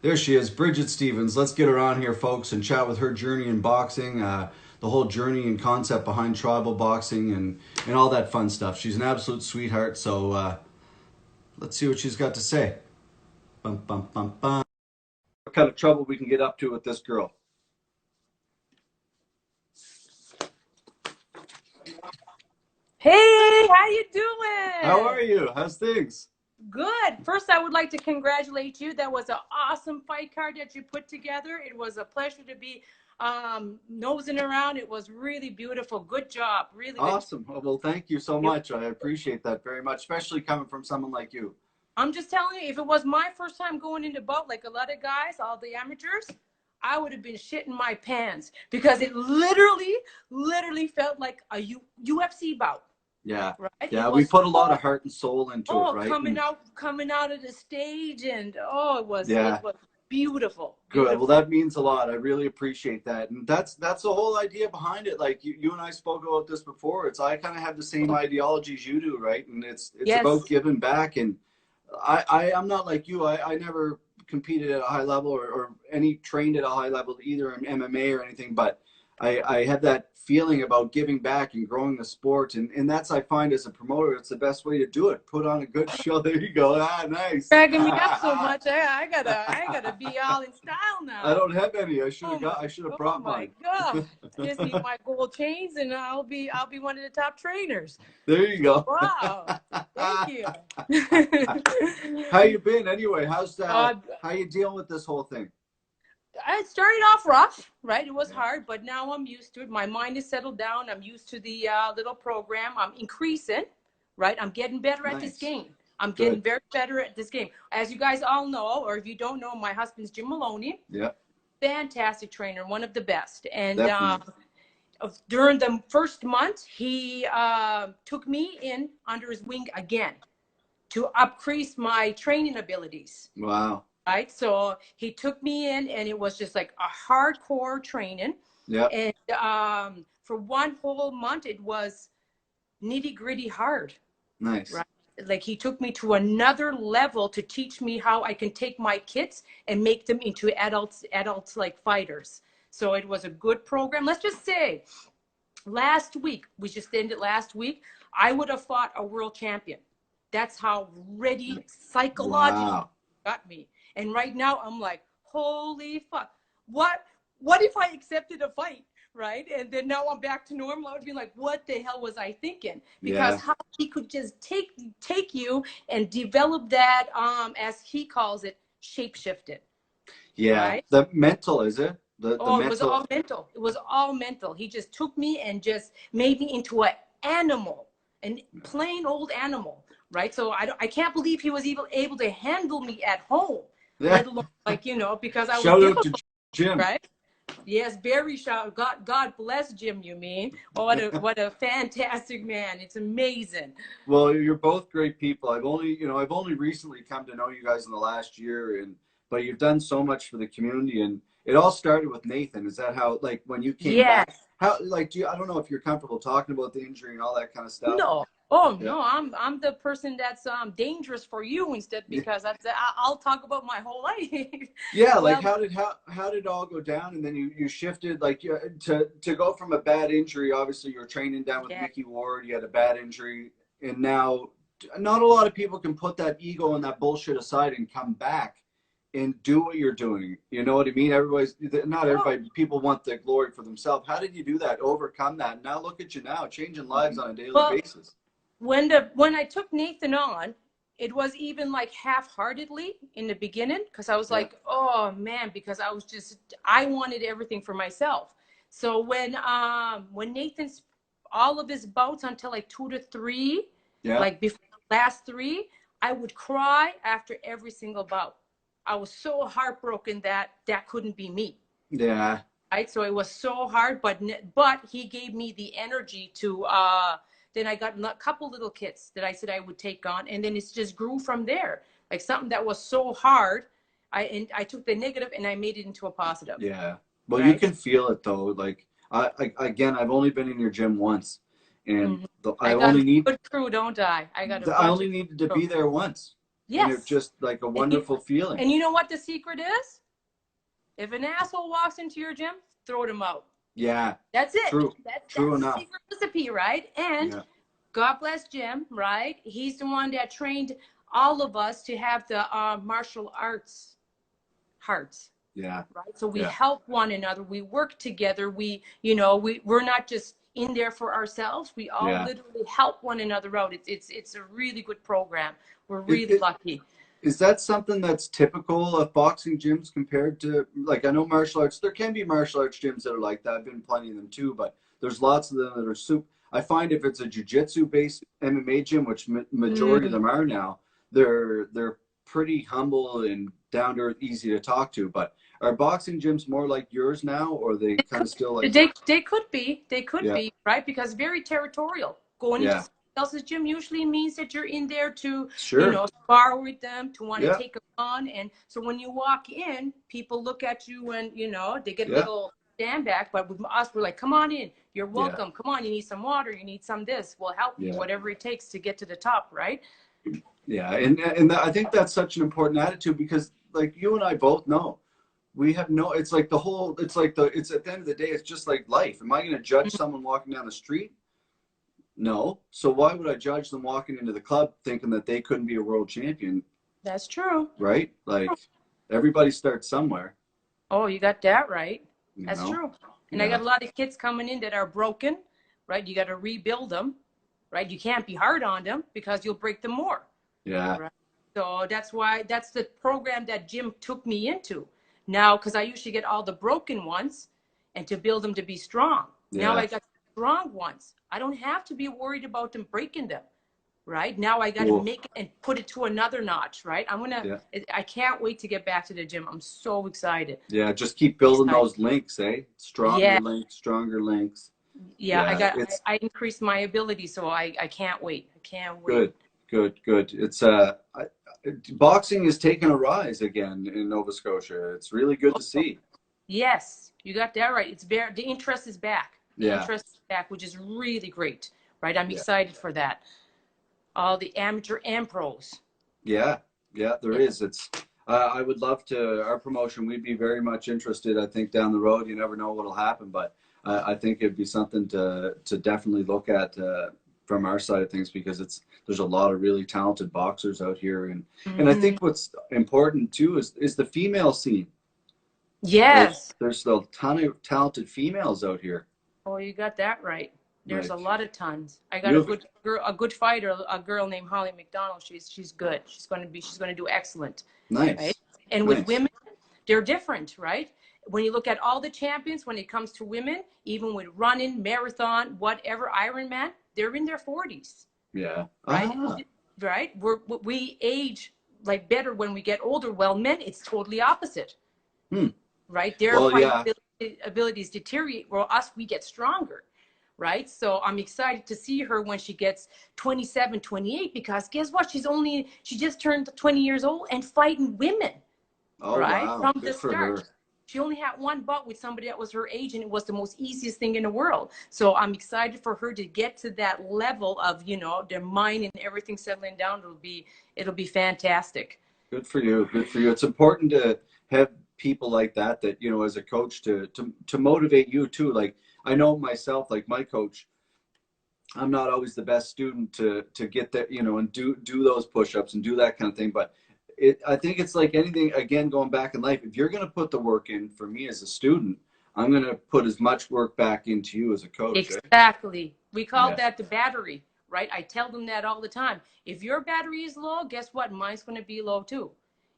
There she is, Bridget Stevens. Let's get her on here, folks, and chat with her journey in boxing, the whole journey and concept behind tribal boxing, and all that fun stuff. She's an absolute sweetheart. So let's see what she's got to say. Bum, bum, bum, bum. What kind of trouble we can get up to with this girl? Hey, how you doing? How are you? How's things? Good. First, I would like to congratulate you. That was an awesome fight card that you put together. It was a pleasure to be nosing around. It was really beautiful. Good job. Really good. Awesome. Well, thank you so much. I appreciate that very much, especially coming from someone like you. I'm just telling you, if it was my first time going into bout, like a lot of guys, all the amateurs, I would have been shitting my pants because it literally felt like a UFC bout. Yeah, right? Yeah, we put a lot of heart and soul into it, right? coming out of the stage, and it was beautiful. Good. Well, that means a lot. I really appreciate that, and that's the whole idea behind it. Like you and I spoke about this before. I kind of have the same ideology as you do, right? And it's about giving back. And I'm not like you. I never competed at a high level or any trained at a high level either in MMA or anything, but I have that feeling about giving back and growing the sport, and that's, I find, as a promoter, it's the best way to do it. Put on a good show. There you go. Nice. Cracking me up so much. I gotta be all in style now. I don't have any. I should have brought mine. Oh my God! Just need my gold chains, and I'll be one of the top trainers. There you go. Wow. Thank you. How you been anyway? How's that? How you dealing with this whole thing? I started off rough, right? It was hard, but now I'm used to it. My mind is settled down. I'm used to the little program. I'm increasing, right? I'm getting better at this game. I'm getting very better at this game. As you guys all know, or if you don't know, my husband's Jim Maloney. Yeah. Fantastic trainer, one of the best. And during the first month, he took me in under his wing again to increase my training abilities. Wow. Right, so he took me in, and it was just like a hardcore training. Yeah. And for one whole month, it was nitty gritty hard. Nice. Right. Like he took me to another level to teach me how I can take my kids and make them into adults like fighters. So it was a good program. Let's just say, last week, we just ended last week, I would have fought a world champion. That's how ready psychologically got me. And right now I'm like, holy fuck, what if I accepted a fight, right? And then now I'm back to normal. I would be like, what the hell was I thinking? Because how he could just take you and develop that, as he calls it, shapeshifted. Yeah, right? The mental, is it? It was all mental. It was all mental. He just took me and just made me into an animal, a plain old animal, right? So I can't believe he was even able to handle me at home. Let alone, like, because I was difficult, to Jim, right? Yes, very shout. God bless Jim. You mean? Oh, what a fantastic man! It's amazing. Well, you're both great people. I've only recently come to know you guys in the last year, but you've done so much for the community, and it all started with Nathan. Is that how? Like when you came back? How? Like, I don't know if you're comfortable talking about the injury and all that kind of stuff. No. Oh no, I'm the person that's dangerous for you instead, because I'll talk about my whole life. Yeah, like how did it all go down, and then you shifted like to go from a bad injury. Obviously, you were training down with Mickey Ward. You had a bad injury, and now not a lot of people can put that ego and that bullshit aside and come back and do what you're doing. You know what I mean? Not everybody. People want the glory for themselves. How did you do that? Overcome that? Now look at you now, changing lives on a daily basis. When I took Nathan on, it was even like half-heartedly in the beginning, because I was like, oh man, because I wanted everything for myself. So when Nathan's all of his bouts until like 2 to 3, like before the last 3, I would cry after every single bout. I was so heartbroken that couldn't be me. Yeah. Right. So it was so hard, but he gave me the energy to. Then I got a couple little kits that I said I would take on, and then it just grew from there. Like something that was so hard, I took the negative and I made it into a positive. Yeah. Well, you can feel it though. Like I've only been in your gym once, and I only need good crew, don't I? I only needed to be there once. And it's Yes. just like a wonderful feeling. And you know what the secret is? If an asshole walks into your gym, throw them out. Yeah. That's it. True. That's True the enough. secret recipe, right? And Yeah. God bless Jim, right? He's the one that trained all of us to have the martial arts hearts. Yeah. Right. So we Yeah. help one another. We work together. We're not just in there for ourselves. We all Yeah. literally help one another out. It's a really good program. We're It, really it, lucky. is that something that's typical of boxing gyms compared to, like, I know martial arts, there can be martial arts gyms that are like that. I've been plenty of them too, but there's lots of them that are super. I find if it's a jiu-jitsu based MMA gym, which majority of them are now, they're pretty humble and down to earth, easy to talk to. But are boxing gyms more like yours now, or are they kind of still like? They could be. They could Yeah. be, right? Because very territorial. Going into Yeah. somebody else's gym usually means that you're in there to, Sure. spar with them, to want to Yeah. take them on. And so when you walk in, people look at you and, they get a Yeah. little stand back. But with us, we're like, come on in. You're Yeah. welcome. Come on. You need some water. You need some this. We'll help you. Yeah. Whatever it takes to get to the top, right? Yeah. And I think that's such an important attitude because, like, you and I both know, we have no, it's like the whole, it's like it's at the end of the day, it's just like life. Am I going to judge someone walking down the street? No. So why would I judge them walking into the club thinking that they couldn't be a world champion? That's true. Right? Like, everybody starts somewhere, Oh, you got that right. you That's know? true. And I Yeah. got a lot of kids coming in that are broken, right? You got to rebuild them, right? You can't be hard on them because you'll break them more. Yeah. Right. So that's the program that Jim took me into. Now, because I usually get all the broken ones and to build them to be strong. Now Yeah. I got strong ones. I don't have to be worried about them breaking them. Right now, I got to Cool. make it and put it to another notch. Right, Yeah. I can't wait to get back to the gym. I'm so excited. Yeah. Just keep building those links, eh? Yeah, Stronger links. yeah. Yeah. I increased my ability, so I can't wait. I can't wait. Good. It's boxing is taking a rise again in Nova Scotia. It's really good to see. Yes, you got that right. The interest is back. The Yeah. interest is back, which is really great. Right, I'm excited for that. All the amateur and pros. Yeah, there is. It's. I would love to. Our promotion, we'd be very much interested. I think down the road, you never know what'll happen, but I think it'd be something to definitely look at from our side of things because there's a lot of really talented boxers out here, and I think what's important too is the female scene. Yes. There's still a ton of talented females out here. Oh, you got that right. There's a Like, lot of tons. I got a good fighter, a girl named Holly McDonald. She's good. She's going to do excellent. Nice. Right? And with women, they're different, right? When you look at all the champions, when it comes to women, even with running, marathon, whatever, Ironman, they're in their 40s. Yeah. Right. Right. We age like better when we get older. Well, men, it's totally opposite. Right. Their abilities deteriorate. Well, us, we get stronger. Right. So I'm excited to see her when she gets 27, 28, because guess what? She just turned 20 years old and fighting women. Oh, right. wow. From the start. She only had one bout with somebody that was her age, and it was the most easiest thing in the world. So I'm excited for her to get to that level of, their mind and everything settling down. It'll be fantastic. Good for you. Good for you. It's important to have people like that, as a coach to motivate you too. Like, I know myself, like my coach, I'm not always the best student to get there, and do those push-ups and do that kind of thing. But I think it's like anything, again, going back in life, if you're going to put the work in, for me as a student, I'm going to put as much work back into you as a coach. Exactly. Eh? We call that the battery, right? I tell them that all the time. If your battery is low, guess what? Mine's going to be low too.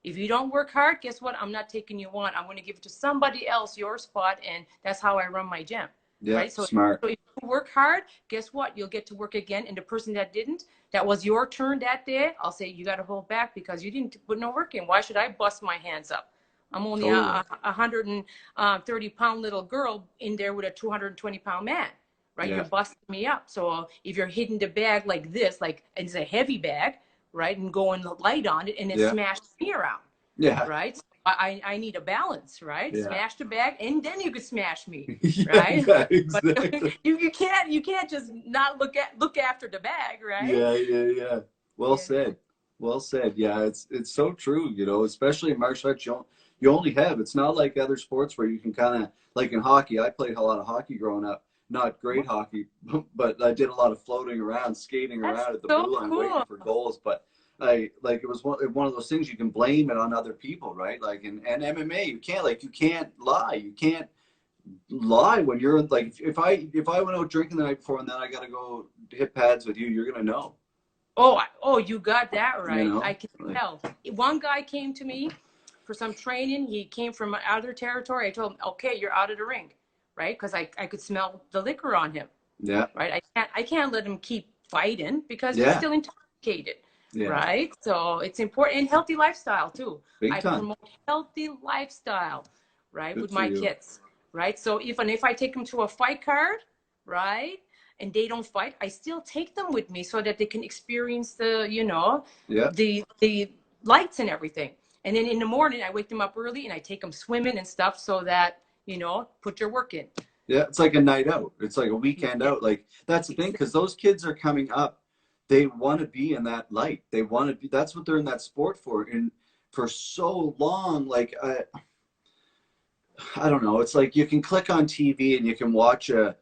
If you don't work hard, guess what? I'm not taking you on. I'm going to give it to somebody else, your spot, and that's how I run my gym. Yeah, right? So smart. So if you work hard, guess what? You'll get to work again. And the person that didn't, that was your turn that day, I'll say, you got to hold back because you didn't put no work in. Why should I bust my hands up? I'm only a 130-pound little girl in there with a 220-pound man, right? Yeah. You're busting me up. So if you're hitting the bag like this, like it's a heavy bag, right? And going light on it and it smashed me around. Yeah. Right? So I need a balance, right? Yeah. Smash the bag and then you could smash me, yeah, right? Yeah, exactly. But you can't just not look after the bag, right? Yeah. Well said. Well said. Yeah, it's so true, you know, especially in martial arts, you only have, it's not like other sports where you can kind of, like in hockey, I played a lot of hockey growing up. Not great hockey, but I did a lot of floating around, skating That's around at the so blue line waiting cool. for goals. But I like it was one of those things you can blame it on other people, right? Like and MMA, you can't lie. You can't lie when you're like if I went out drinking the night before and then I got to go hit pads with you, you're gonna know, Oh, you got that you right. I know, can like tell. One guy came to me for some training. He came from other territory. I told him, okay, you're out of the ring, right? Because I could smell the liquor on him, yeah, right? I can't let him keep fighting because he's yeah, still intoxicated, yeah, right? So it's important, and healthy lifestyle too. big I time. promote healthy lifestyle, right, Good with for my you. kids, right? So even if I take them to a fight card, right, and they don't fight, I still take them with me so that they can experience Yeah. the lights and everything. And then in the morning, I wake them up early and I take them swimming and stuff so that, put your work in. Yeah, it's like a night out. It's like a weekend Yeah, out. Like that's the thing, exactly. because those kids are coming up. They want to be in that light. They want to be. That's what they're in that sport for. And for so long, like I don't know. It's like you can click on TV and you can watch a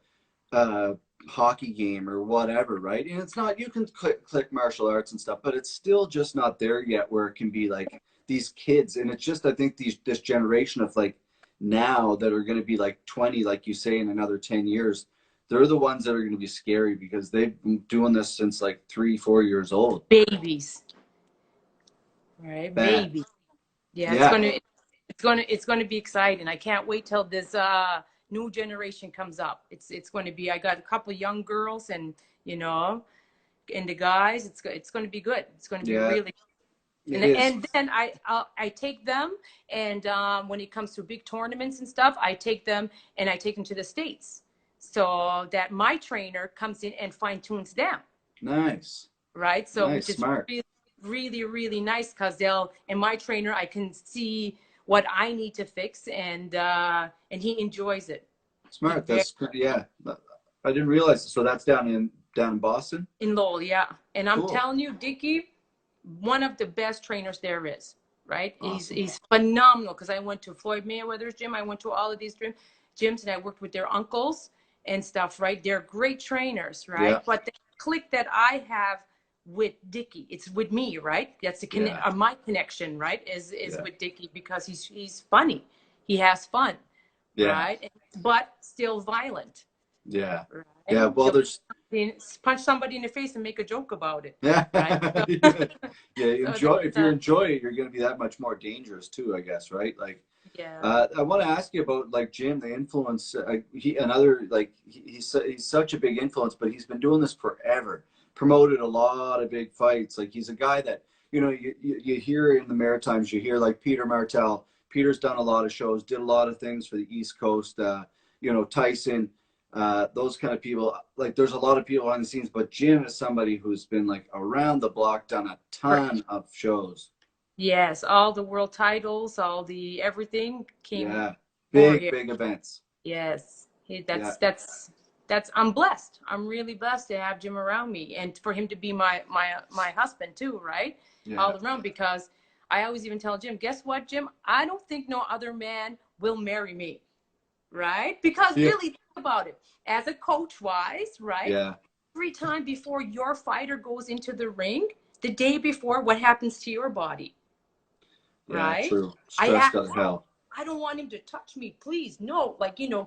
hockey game or whatever, right? And it's not. You can click martial arts and stuff, but it's still just not there yet where it can be like these kids. And it's just I think this generation of like now that are going to be like 20, like you say, in another 10 years, they're the ones that are going to be scary because they've been doing this since like 3, 4 years old. Babies, right? Bad. Babies. Yeah, Yeah. it's gonna be exciting. I can't wait till this new generation comes up. It's going to be. I got a couple of young girls you know and the guys. It's going to be good. It's going to be Yeah. really. It is. And then I take them, and when it comes to big tournaments and stuff, I take them and I take them to the States so that my trainer comes in and fine tunes them, Nice. right? So Nice. which is Smart. really, really, really nice because and my trainer, I can see what I need to fix, and he enjoys it. He Smart. very Yeah. I didn't realize. So that's down in Boston. in Lowell, yeah. And I'm Cool. telling you, Dickie, one of the best trainers there is, right? Awesome. He's phenomenal because I went to Floyd Mayweather's gym. I went to all of these gyms and I worked with their uncles and stuff, right? They're great trainers, Yeah. right? But the click that I have with Dickie, it's with me, right? That's Yeah. my connection, right? Is Yeah. with Dickie because he's funny. He has fun, Yeah. right? But still violent, Yeah. Yeah. right? Well, He'll there's punch somebody in the face and make a joke about it, yeah. right? So, Yeah. so Enjoy. that's If you enjoy it, you're going to be that much more dangerous too, I guess, right? Like, yeah. I want to ask you about like Jim, the influence. He another like he's such a big influence, but he's been doing this forever. Promoted a lot of big fights. Like he's a guy that you hear in the Maritimes. You hear like Peter Martell. Peter's done a lot of shows, did a lot of things for the East Coast. Tyson, those kind of people. Like there's a lot of people on the scenes, but Jim is somebody who's been like around the block, done a ton of shows. Yes, all the world titles, all the everything came Yeah, over big here. big events. Yes, Yeah, that's. I'm blessed. I'm really blessed to have Jim around me, and for him to be my husband too, right? yeah. All around because I always even tell Jim, guess what, Jim? I don't think no other man will marry me, right? Because Yeah. really think about it, as a coach wise, right? Yeah. Every time before your fighter goes into the ring, the day before, what happens to your body? Yeah, Right? true. I Stress asked, does hell. I don't want him to touch me, please. No,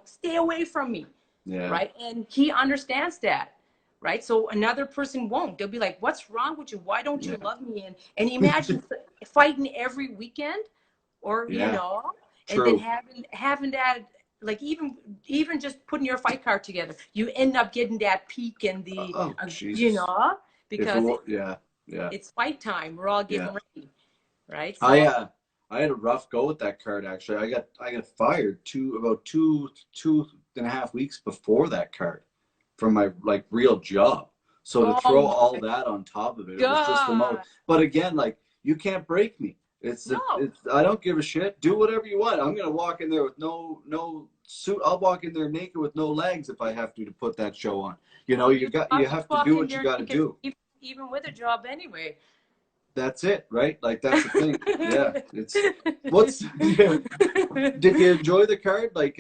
stay away from me. Yeah. Right? And he understands that. Right? So another person won't. They'll be like, what's wrong with you? Why don't you Yeah. love me? And imagine fighting every weekend or, Yeah. and then True. having that, like even just putting your fight card together, you end up getting that peak and Oh, Jesus. If it because were, yeah. Yeah. it's fight time. We're all Yeah. getting ready. Right? I So I had a rough go with that card actually. I got fired about two and a half weeks before that card from my like real job. So to oh throw all my that on top of it, it was just the most. God. But again, like you can't break me. No. It's I don't give a shit. Do whatever you want. I'm gonna walk in there with no suit. I'll walk in there naked with no legs if I have to put that show on. No, You you have to walk do in what you there got to naked, do. even with a job anyway. that's it, right? Like that's the thing. Yeah, did you enjoy the card? Like,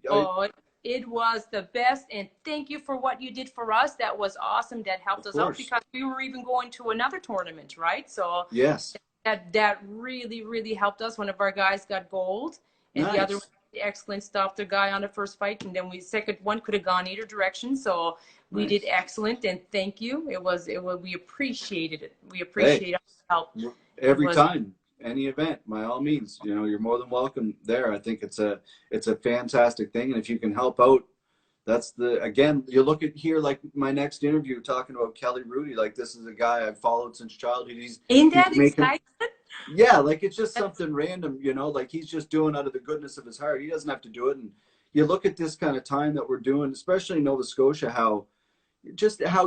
oh, it was the best, and thank you for what you did for us. That was awesome. That helped us out because we were even going to another tournament, right? So yes, that really, really helped us. One of our guys got gold, and nice. the other one did excellent, stopped the guy on the first fight, and then second one could have gone either direction. So we did excellent, and thank you. It was we appreciated it. We appreciate help every time. Any event, by all means, you know, you're more than welcome there. I think it's a fantastic thing, and if you can help out, that's again, you look at here, like my next interview talking about Hrudey, like this is a guy I've followed since childhood. He's exciting? Yeah, like it's just something random, you know, like he's just doing out of the goodness of his heart. He doesn't have to do it. And you look at this kind of time that we're doing, especially in Nova Scotia, how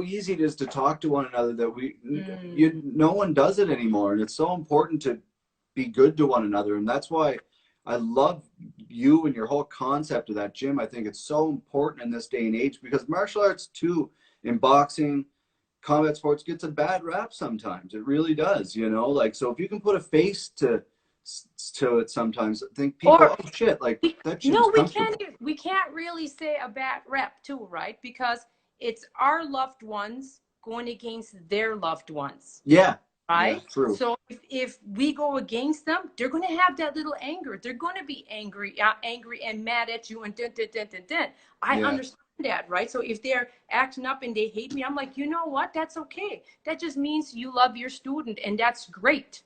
easy it is to talk to one another, that no one does it anymore. And it's so important to be good to one another. And that's why I love you and your whole concept of that, Jim. I think it's so important in this day and age, because martial arts too, in boxing, combat sports, gets a bad rap sometimes. It really does, you know, like, so if you can put a face to it sometimes, I think people, oh shit, like that shit. No, we can't really say a bad rap too, right? Because it's our loved ones going against their loved ones. Yeah. Right? Yeah, true. So if we go against them, they're going to have that little anger. They're going to be angry and mad at you and I understand that, right? So if they're acting up and they hate me, I'm like, you know what? That's okay. That just means you love your student, and that's great.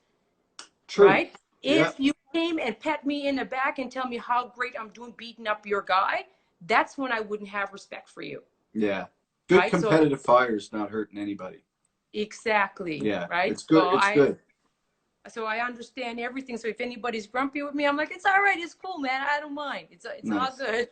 True. Right? If you came and pat me in the back and tell me how great I'm doing beating up your guy, that's when I wouldn't have respect for you. Yeah. Good competitive fire's not hurting anybody. Exactly. Yeah. Right. It's good. So it's good. So I understand everything. So if anybody's grumpy with me, I'm like, it's all right. It's cool, man. I don't mind. It's all good.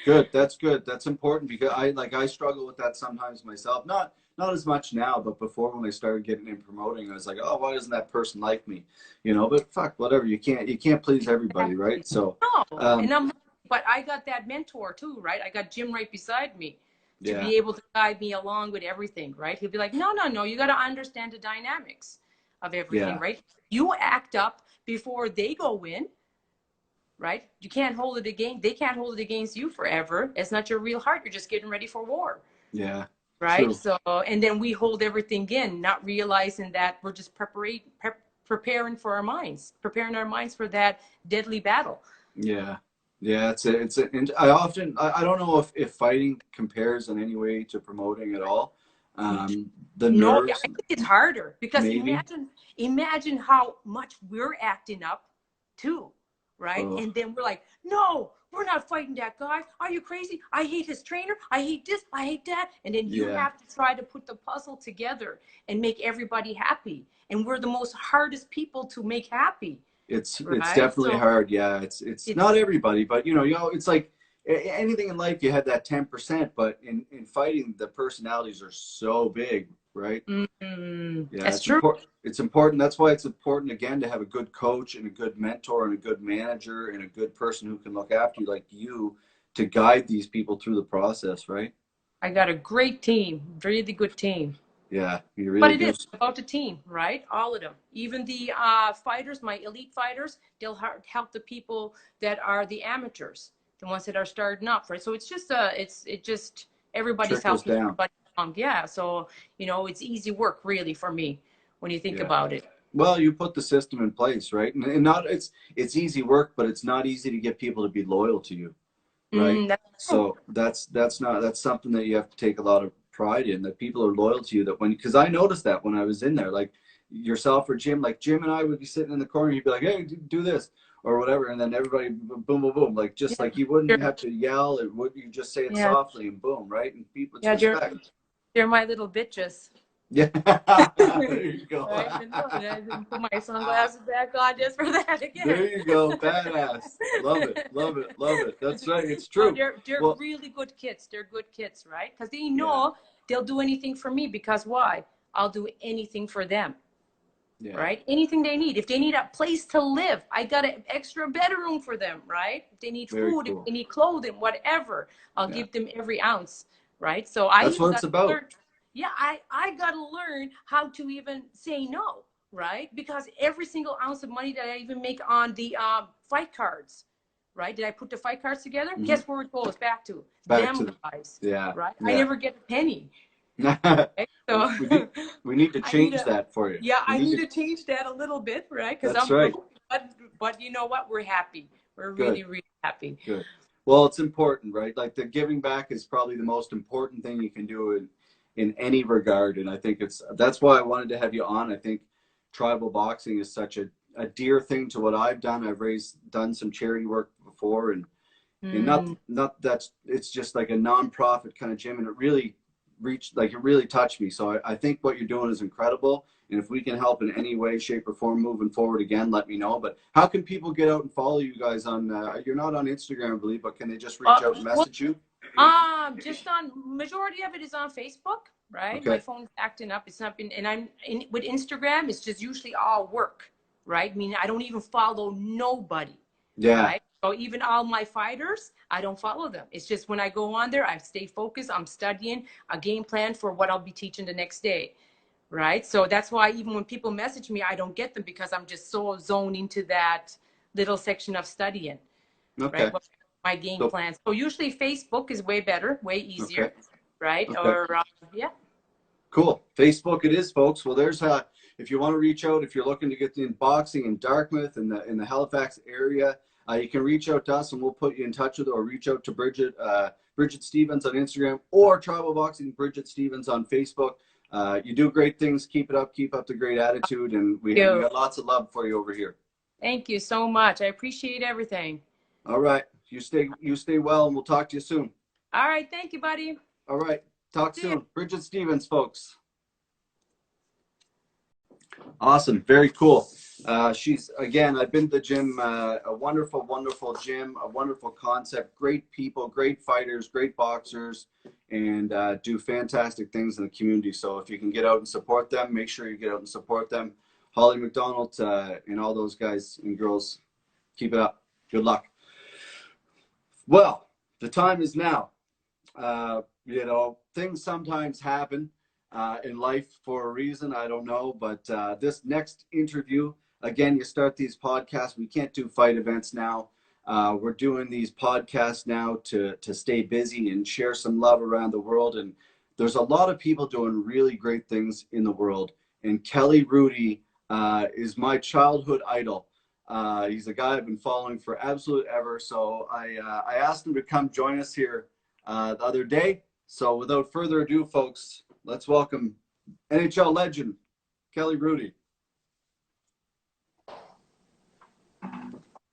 Good. That's good. That's important, because I struggle with that sometimes myself. Not as much now, but before, when I started getting in promoting, I was like, oh, why doesn't that person like me? You know, but fuck, whatever. You can't please everybody, right? So no, but I got that mentor too, right? I got Jim right beside me to be able to guide me along with everything, right? He'll be like, no, you got to understand the dynamics of everything, right? You act up before they go in, right? You can't hold it against, they can't hold it against you forever. It's not your real heart. You're just getting ready for war. Yeah. Right. True. So, and then we hold everything in, not realizing that we're just preparing our minds for that deadly battle. Yeah. Yeah. I don't know if fighting compares in any way to promoting at all. No, I think it's harder, because imagine how much we're acting up too, right? And then we're like, no, we're not fighting that guy. Are you crazy? I hate his trainer. I hate this. I hate that. And then you have to try to put the puzzle together and make everybody happy. And we're the most hardest people to make happy. It's definitely hard. Yeah, it's not everybody, but you know, it's like anything in life, you have that 10%, but in fighting, the personalities are so big, right? Mm-hmm. Yeah, that's true. It's important. That's why it's important, again, to have a good coach and a good mentor and a good manager and a good person who can look after you, like you, to guide these people through the process, right? I got a great team, really good team. Yeah, you really. But it is about the team, right? All of them, even the fighters, my elite fighters, they'll help the people that are the amateurs, the ones that are starting up, right? So it's just everybody's helping everybody along. Yeah, so you know, it's easy work really for me when you think about it. Well, you put the system in place, right? And not it's easy work, but it's not easy to get people to be loyal to you, right? So that's something that you have to take a lot of pride in, that people are loyal to you. That because I noticed that when I was in there, like yourself or Jim, like Jim and I would be sitting in the corner, he'd be like, hey, do this or whatever, and then everybody boom boom boom, like just like you wouldn't have to yell, it would, you just say it softly and boom, right? And people they're my little bitches. Yeah. There you go. I didn't put my sunglasses back on just for that again. There you go. Badass. Love it. That's right. It's true. They're really good kids. They're good kids, right? Because they know they'll do anything for me, because why? I'll do anything for them. Yeah. Right? Anything they need. If they need a place to live, I got an extra bedroom for them, right? If they need food, if they need clothing, whatever, I'll give them every ounce, right? So that's what it's about. I got to learn how to even say no, right? Because every single ounce of money that I even make on the fight cards, right? Did I put the fight cards together? Mm-hmm. Guess where it goes back to? Back Them to guys, yeah, right? yeah. I never get a penny. Okay? So we need to change that for you. Yeah, I need to change that a little bit, right? Because That's I'm right. broke, but you know what? We're happy. We're Good. really, really happy. Good. Well, it's important, right? Like the giving back is probably the most important thing you can do in any regard. And I think that's why I wanted to have you on. I think tribal boxing is such a dear thing to what I've done. I've done some charity work before, and not that's, it's just like a nonprofit kind of gym, and it really touched me. So I think what you're doing is incredible. And if we can help in any way, shape, or form moving forward, again, let me know. But how can people get out and follow you guys on, you're not on Instagram, I believe, but can they just reach out and message you? Just on, majority of it is on Facebook, right? Okay. My phone's acting up. It's not been, and with Instagram, it's just usually all work, right? I mean, I don't even follow nobody. Yeah. Right? So even all my fighters, I don't follow them. It's just when I go on there, I stay focused. I'm studying a game plan for what I'll be teaching the next day. Right. So that's why even when people message me, I don't get them, because I'm just so zoned into that little section of studying. Okay. Right. My game plan. So usually Facebook is way better, way easier. Okay. Right. Okay. Or yeah. Cool. Facebook it is, folks. Well, there's if you want to reach out, if you're looking to get in boxing in Dartmouth and in the Halifax area, you can reach out to us and we'll put you in touch with, or reach out to Bridget, Bridget Stevens on Instagram, or Tribal Boxing Bridget Stevens on Facebook. You do great things. Keep it up. Keep up the great attitude. And we got lots of love for you over here. Thank you so much. I appreciate everything. All right. You stay well, and we'll talk to you soon. All right. Thank you, buddy. All right. Talk soon. Bridget Stevens, folks. Awesome. Very cool. She's, again, I've been to the gym, a wonderful, wonderful gym, a wonderful concept, great people, great fighters, great boxers, and do fantastic things in the community. So if you can get out and support them, make sure you get out and support them. Holly McDonald and all those guys and girls, keep it up. Good luck. Well, the time is now. You know, things sometimes happen in life for a reason. I don't know. But this next interview, again, you start these podcasts. We can't do fight events now. We're doing these podcasts now to stay busy and share some love around the world. And there's a lot of people doing really great things in the world. And Hrudey is my childhood idol. He's a guy I've been following for absolute ever. So I asked him to come join us here the other day. So without further ado, folks, let's welcome NHL legend, Hrudey.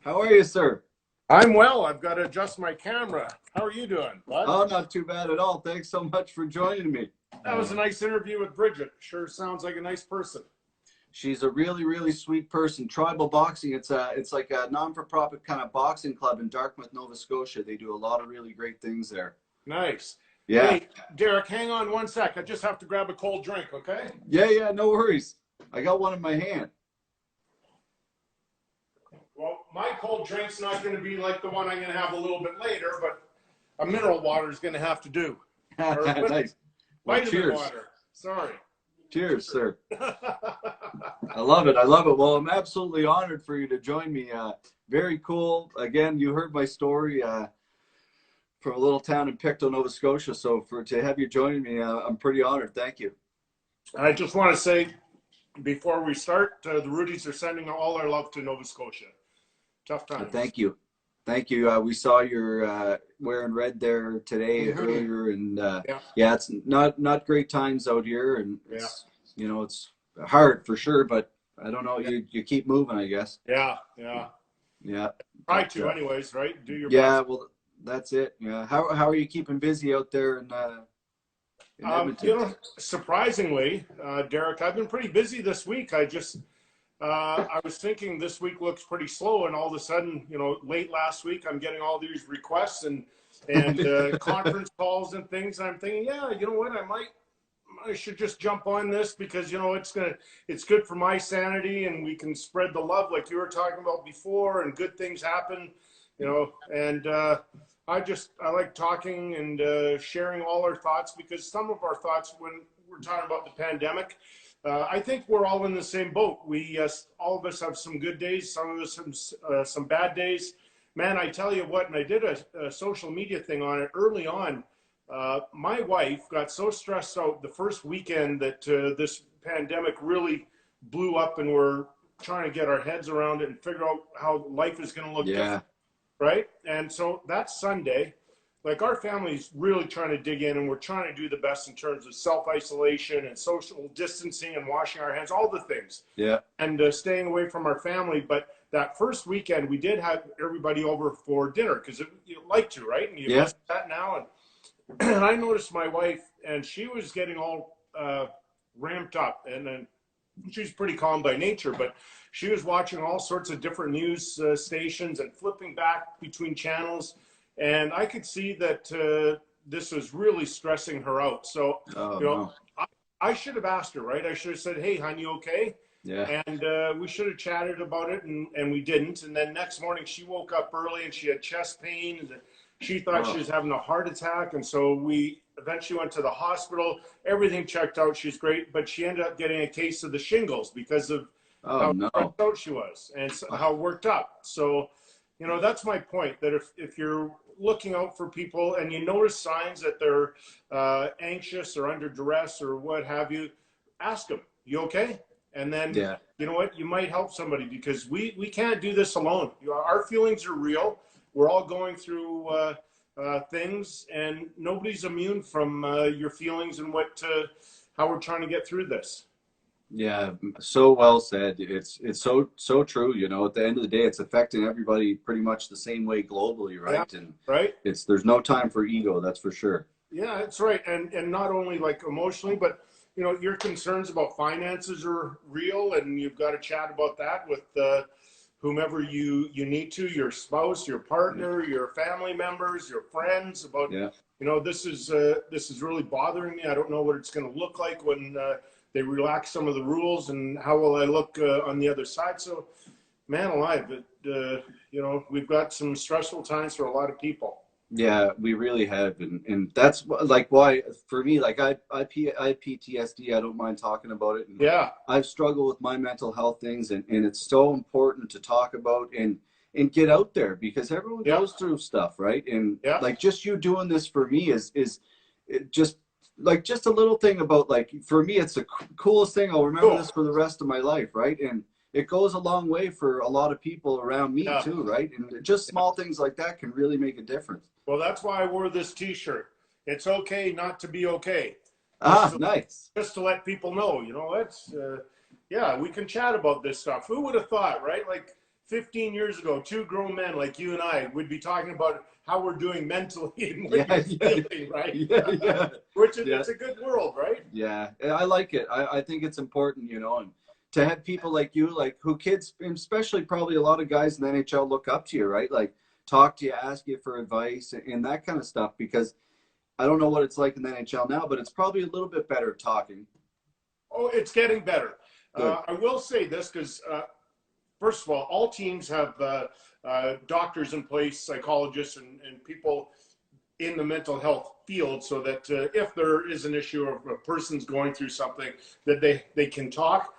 How are you, sir? I'm well. I've got to adjust my camera. How are you doing, bud? Oh, not too bad at all. Thanks so much for joining me. That was a nice interview with Bridget. Sure sounds like a nice person. She's a really, really sweet person. Tribal Boxing, it's like a non-for-profit kind of boxing club in Dartmouth, Nova Scotia. They do a lot of really great things there. Nice. Yeah. Hey, Derek, hang on one sec. I just have to grab a cold drink, okay? Yeah, no worries. I got one in my hand. Well, my cold drink's not going to be like the one I'm going to have a little bit later, but a mineral water is going to have to do. Nice. Well, cheers. Water. Sorry. Cheers, sir. I love it. I love it. Well, I'm absolutely honored for you to join me. Very cool. Again, you heard my story from a little town in Pictou, Nova Scotia. So to have you joining me, I'm pretty honored. Thank you. I just want to say, before we start, the Hrudeys are sending all our love to Nova Scotia. Tough times. Thank you. Thank you. We saw you're wearing red there today earlier, and yeah, it's not great times out here, and it's, you know, it's hard for sure, but I don't know. You keep moving, I guess. Yeah. Try to, anyways, right? Do your best. Yeah, well, that's it. Yeah. How are you keeping busy out there in Edmonton? You know, surprisingly, Derek, I've been pretty busy this week. I was thinking this week looks pretty slow, and all of a sudden, you know, late last week, I'm getting all these requests and conference calls and things. And I'm thinking, yeah, you know what, I should just jump on this, because, you know, it's good for my sanity, and we can spread the love like you were talking about before, and good things happen, you know. And I like talking and sharing all our thoughts, because some of our thoughts when we're talking about the pandemic, I think we're all in the same boat. We all of us have some good days, some of us have some bad days. Man, I tell you what, and I did a social media thing on it early on. My wife got so stressed out the first weekend that this pandemic really blew up, and we're trying to get our heads around it and figure out how life is going to look different, right? And so that Sunday, like, our family's really trying to dig in, and we're trying to do the best in terms of self-isolation and social distancing and washing our hands, all the things. Yeah. And staying away from our family. But that first weekend, we did have everybody over for dinner because you like to, right? And you miss that now. And I noticed my wife, and she was getting all ramped up. And then she's pretty calm by nature, but she was watching all sorts of different news stations and flipping back between channels. And I could see that this was really stressing her out. So, I should have asked her, right? I should have said, hey, hon, you okay? Yeah. And we should have chatted about it, and we didn't. And then next morning she woke up early and she had chest pain, and she thought she was having a heart attack. And so we eventually went to the hospital. Everything checked out. She's great, but she ended up getting a case of the shingles because of how stressed out she was and how worked up. So, that's my point, that if you're looking out for people and you notice signs that they're anxious or under duress or what have you, ask them, you okay? And then, you know what, you might help somebody, because we can't do this alone. Our feelings are real. We're all going through things, and nobody's immune from your feelings and how we're trying to get through this. Yeah, so well said. It's so true. At the end of the day, it's affecting everybody pretty much the same way globally, right? Yeah, and right. There's no time for ego, that's for sure. Yeah, that's right. And not only like emotionally, but your concerns about finances are real, and you've got to chat about that with whomever you need to, your spouse, your partner, your family members, your friends, about this is really bothering me. I don't know what it's going to look like when they relax some of the rules, and how will I look on the other side? So, man alive, we've got some stressful times for a lot of people. Yeah, we really have, and that's like why for me, like I PTSD. I don't mind talking about it. And I've struggled with my mental health things, and it's so important to talk about and get out there, because everyone goes through stuff, right? And like, just you doing this for me is just a little thing about, like, for me, it's the coolest thing. I'll remember this for the rest of my life, right? And it goes a long way for a lot of people around me too, right? And just small things like that can really make a difference. Well, that's why I wore this T-shirt. It's okay not to be okay. Nice. Just to let people know, it's we can chat about this stuff. Who would have thought, right? Like 15 years ago, two grown men like you and I would be talking about how we're doing mentally and what you're feeling, right? Yeah. Which is it's a good world, right? Yeah, I like it. I think it's important, and to have people like you, like, who kids, especially probably a lot of guys in the NHL, look up to you, right? Like, talk to you, ask you for advice and that kind of stuff, because I don't know what it's like in the NHL now, but it's probably a little bit better talking. Oh, it's getting better. I will say this, because first of all teams have doctors in place, psychologists, and people in the mental health field, so that if there is an issue or a person's going through something, that they can talk.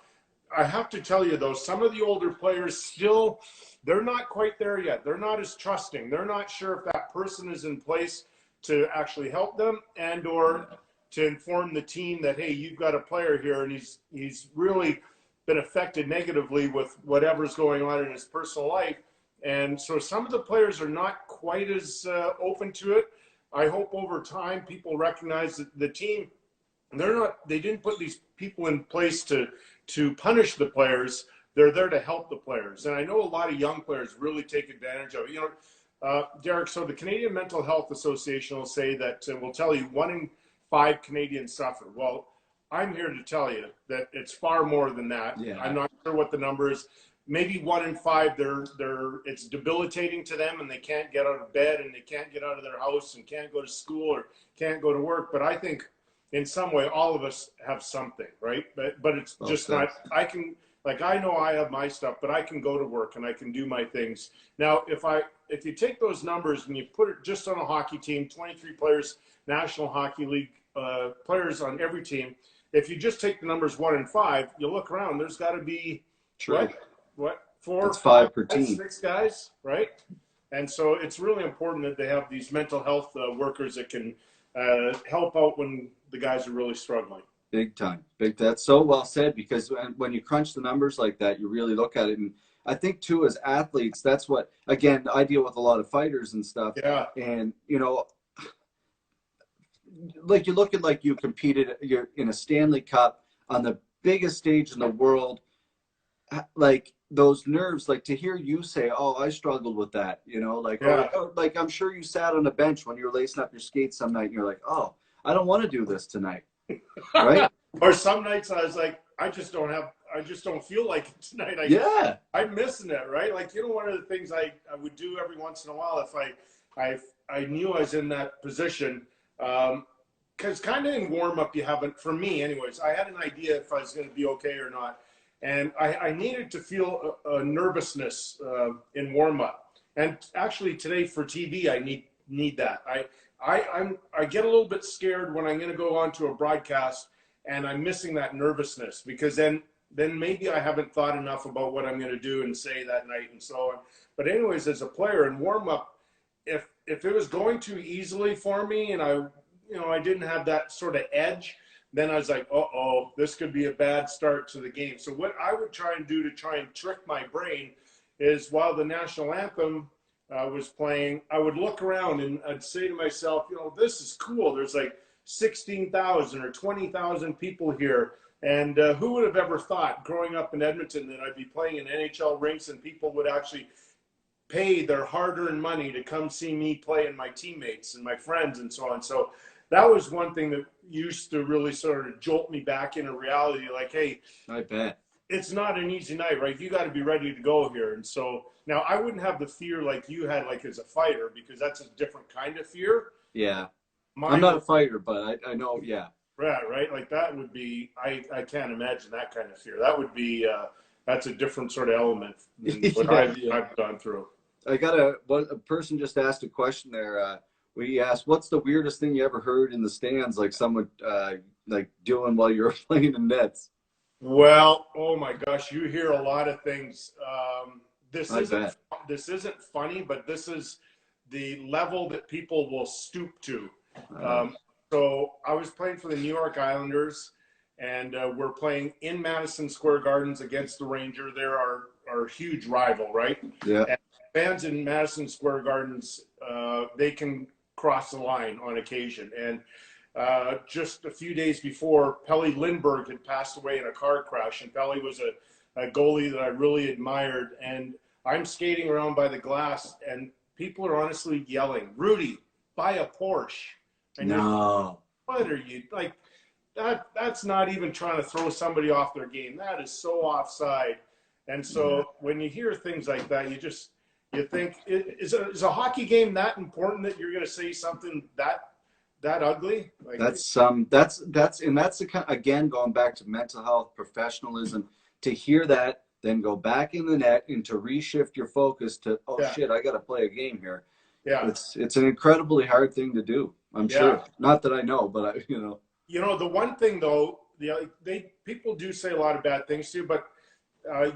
I have to tell you, though, some of the older players still, they're not quite there yet. They're not as trusting. They're not sure if that person is in place to actually help them, and or to inform the team that, hey, you've got a player here, and he's really been affected negatively with whatever's going on in his personal life. And so some of the players are not quite as open to it. I hope over time people recognize that the team, they didn't put these people in place to punish the players. They're there to help the players. And I know a lot of young players really take advantage of it. Derek, so the Canadian Mental Health Association will say that, will tell you 1 in 5 Canadians suffer. Well, I'm here to tell you that it's far more than that. Yeah. I'm not sure what the number is. Maybe 1 in 5, it's debilitating to them, and they can't get out of bed, and they can't get out of their house, and can't go to school or can't go to work. But I think in some way, all of us have something, right? But it's just not, I know I have my stuff, but I can go to work and I can do my things. Now, if you take those numbers and you put it just on a hockey team, 23 players, National Hockey League players on every team, if you just take the numbers 1 and 5, you look around, there's got to be what 4, That's 5 per team, 6 guys, right? And so it's really important that they have these mental health workers that can help out when the guys are really struggling. Big time. That's so well said, because when you crunch the numbers like that, you really look at it. And I think too, as athletes, that's what, again, I deal with a lot of fighters and stuff. Yeah. And, you know, like you look at, like, you competed, you're in a Stanley Cup on the biggest stage in the world, like those nerves, like to hear you say, oh, I struggled with that, you know, like, yeah. or, like, I'm sure you sat on a bench when you were lacing up your skates some night and you're like, oh, I don't want to do this tonight. Right. Or some nights I was like, I just don't feel like it tonight. I'm missing it, right? Like, you know, one of the things I would do every once in a while if I knew I was in that position, because kind of in warm up, you haven't, for me anyways, I had an idea if I was going to be okay or not. And I needed to feel a nervousness in warm up. And actually today for TV, I need that. I get a little bit scared when I'm going to go on to a broadcast and I'm missing that nervousness, because then maybe I haven't thought enough about what I'm going to do and say that night and so on. But anyways, as a player in warm up, if it was going too easily for me and I didn't have that sort of edge, then I was like, uh-oh, this could be a bad start to the game. So what I would try and do to try and trick my brain is, while the national anthem was playing, I would look around and I'd say to myself, you know, this is cool. There's like 16,000 or 20,000 people here. And who would have ever thought growing up in Edmonton that I'd be playing in NHL rinks and people would actually pay their hard-earned money to come see me play and my teammates and my friends and so on. So that was one thing that used to really sort of jolt me back into reality. Like, hey, I bet it's not an easy night, right? You got to be ready to go here. And so now I wouldn't have the fear like you had, like as a fighter, because that's a different kind of fear. Yeah. I'm not a fighter, but I know. Yeah. Right. Like that would be, I can't imagine that kind of fear. That would be, that's a different sort of element than what I've gone through. A person just asked a question there. We asked, what's the weirdest thing you ever heard in the stands, like someone like doing while you were playing in nets? Well, oh my gosh, you hear a lot of things. This isn't funny, but this is the level that people will stoop to. So I was playing for the New York Islanders, and we're playing in Madison Square Gardens against the Ranger. They're our huge rival, right? Yeah. And fans in Madison Square Gardens, they can cross the line on occasion. And just a few days before, Pelle Lindbergh had passed away in a car crash, and Pelle was a goalie that I really admired. And I'm skating around by the glass, and people are honestly yelling, "Hrudey, buy a Porsche." And no. What are you, like, that's not even trying to throw somebody off their game. That is so offside. And so when you hear things like that, you think, is a hockey game that important that you're going to say something that ugly? Like, that's the kind, again, going back to mental health, professionalism, to hear that, then go back in the net and to reshift your focus to, shit, I got to play a game here. Yeah. It's an incredibly hard thing to do. I'm sure. Not that I know, but the one thing though, people do say a lot of bad things to you, but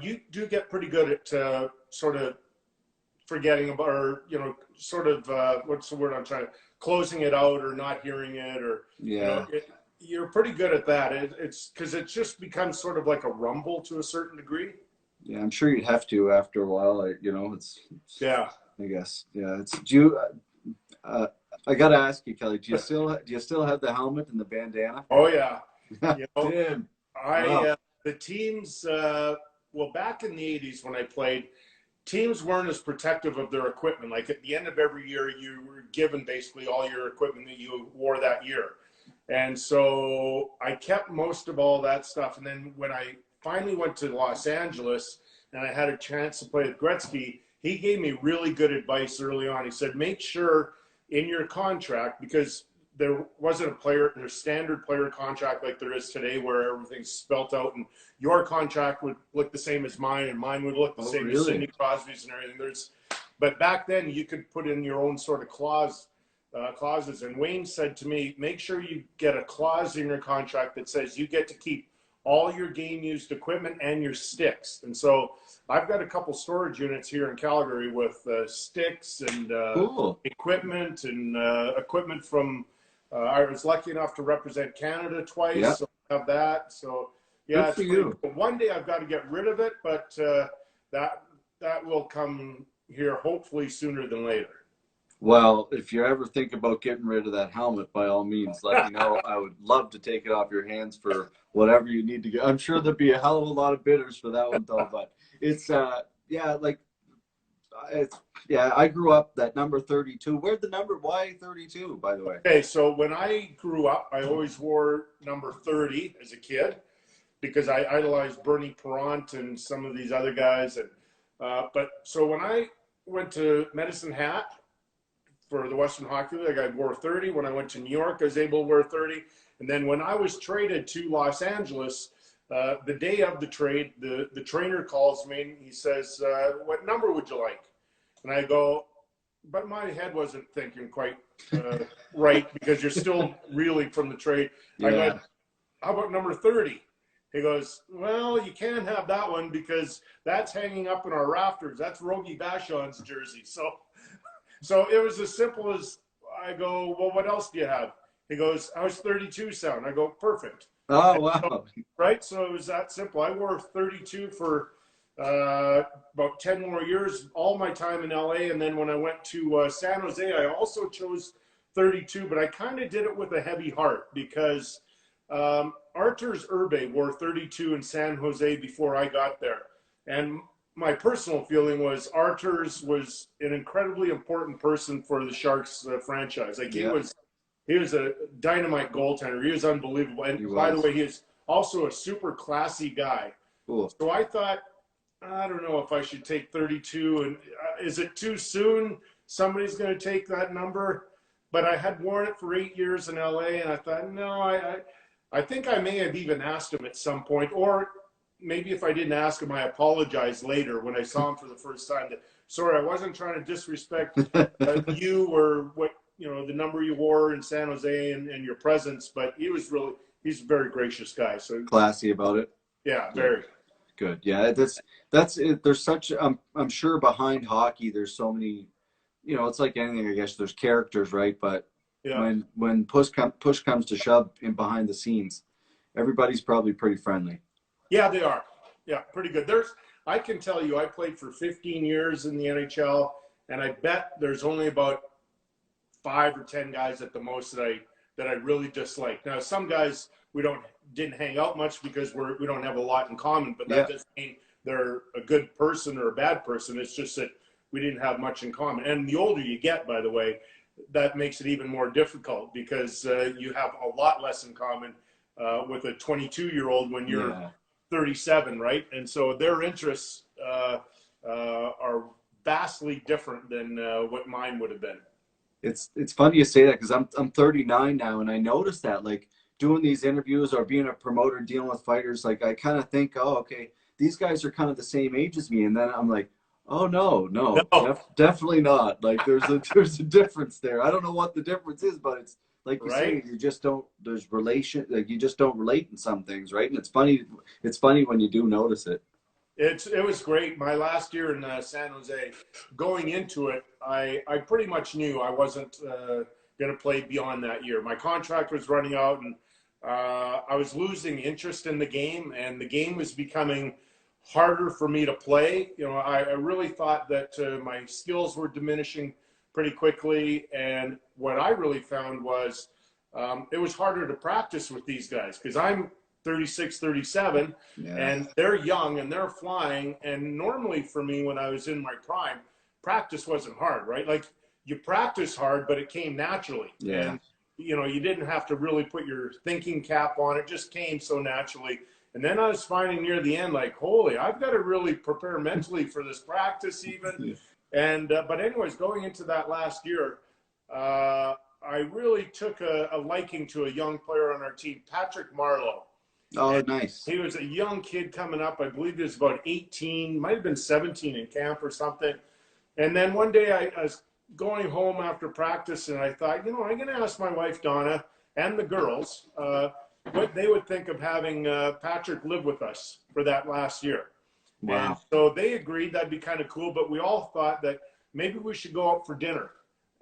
you do get pretty good at sort of forgetting about, or sort of what's the word I'm trying to, closing it out or not hearing it, or you're pretty good at that. It's because it just becomes sort of like a rumble to a certain degree. Yeah, I'm sure you'd have to after a while. It's I guess. Yeah. I gotta ask you, Kelly. Do you still have the helmet and the bandana? Oh yeah. Damn. The teams. Well, back in the '80s when I played, teams weren't as protective of their equipment. Like at the end of every year, you were given basically all your equipment that you wore that year, and so I kept most of all that stuff. And then when I finally went to Los Angeles and I had a chance to play with Gretzky, he gave me really good advice early on. He said, make sure in your contract, because there wasn't a standard player contract like there is today where everything's spelt out and your contract would look the same as mine and mine would look the same as Sidney Crosby's and everything. But back then you could put in your own sort of clause clauses. And Wayne said to me, make sure you get a clause in your contract that says you get to keep all your game used equipment and your sticks. And so I've got a couple storage units here in Calgary with sticks and cool. equipment and equipment from, I was lucky enough to represent Canada twice. Yeah. So I have that. So yeah, good for you. Cool. One day I've got to get rid of it, but that will come here hopefully sooner than later. Well, if you ever think about getting rid of that helmet, by all means, let me know. I would love to take it off your hands for whatever you need to get. I'm sure there'd be a hell of a lot of bidders for that one, though. But it's, yeah, like, yeah, I grew up that number 32. Where'd the number, why 32, by the way? Okay, so when I grew up, I always wore number 30 as a kid because I idolized Bernie Perrant and some of these other guys. And but so when I went to Medicine Hat for the Western Hockey League, I wore 30. When I went to New York, I was able to wear 30. And then when I was traded to Los Angeles, the day of the trade, the trainer calls me and he says, what number would you like? And I go, but my head wasn't thinking quite right because you're still reeling from the trade. Yeah. I go, how about number 30? He goes, well, you can't have that one because that's hanging up in our rafters. That's Rogie Vachon's jersey. So it was as simple as I go, well, what else do you have? He goes, how's 32 sound? I go, perfect. Oh, wow. So, right? So it was that simple. I wore 32 for about 10 more years, all my time in LA. And then when I went to San Jose, I also chose 32, but I kind of did it with a heavy heart because Arturs Urbe wore 32 in San Jose before I got there. And my personal feeling was Arturs was an incredibly important person for the Sharks franchise. Like he was a dynamite goaltender. He was unbelievable. And by the way, he is also a super classy guy. Cool. So I thought, I don't know if I should take 32. And is it too soon? Somebody's going to take that number. But I had worn it for 8 years in LA, and I thought, no, I think I may have even asked him at some point, or maybe if I didn't ask him, I apologized later when I saw him for the first time. That, sorry, I wasn't trying to disrespect you or what, you know, the number you wore in San Jose and your presence, but he's a very gracious guy. So classy about it. Yeah, very good. Yeah, that's it. There's such, I'm sure behind hockey, there's so many, you know, it's like anything, I guess there's characters, right? But when push comes to shove in behind the scenes, everybody's probably pretty friendly. Yeah, they are. Yeah, pretty good. I can tell you, I played for 15 years in the NHL, and I bet there's only about 5 or 10 guys at the most that I really dislike. Now, some guys didn't hang out much because we don't have a lot in common, but that doesn't mean they're a good person or a bad person. It's just that we didn't have much in common. And the older you get, by the way, that makes it even more difficult because you have a lot less in common with a 22-year-old when you're 37, right? And so their interests are vastly different than what mine would have been. It's funny you say that because I'm 39 now, and I noticed that, like, doing these interviews or being a promoter dealing with fighters, like, I kind of think, oh, okay, these guys are kind of the same age as me, and then I'm like, oh no, definitely not. Like, there's a difference there. I don't know what the difference is, but it's like you say, you just don't. There's relation, like you just don't relate in some things, right? And it's funny. It's funny when you do notice it. It was great. My last year in San Jose, going into it, I pretty much knew I wasn't going to play beyond that year. My contract was running out, and I was losing interest in the game, and the game was becoming harder for me to play. You know, I really thought that my skills were diminishing pretty quickly, and what I really found was it was harder to practice with these guys because I'm 36, 37, and they're young and they're flying. And normally for me, when I was in my prime, practice wasn't hard, right? Like, you practice hard, but it came naturally. And, you know, you didn't have to really put your thinking cap on. It just came so naturally. And then I was finding near the end, like, holy, I've got to really prepare mentally for this practice even. And, but anyways, going into that last year, I really took a liking to a young player on our team, Patrick Marleau. Oh, and nice. He was a young kid coming up. I believe he was about 18, might have been 17 in camp or something. And then one day I was going home after practice, and I thought, you know, I'm going to ask my wife, Donna, and the girls what they would think of having Patrick live with us for that last year. Wow. And so they agreed that'd be kind of cool, but we all thought that maybe we should go out for dinner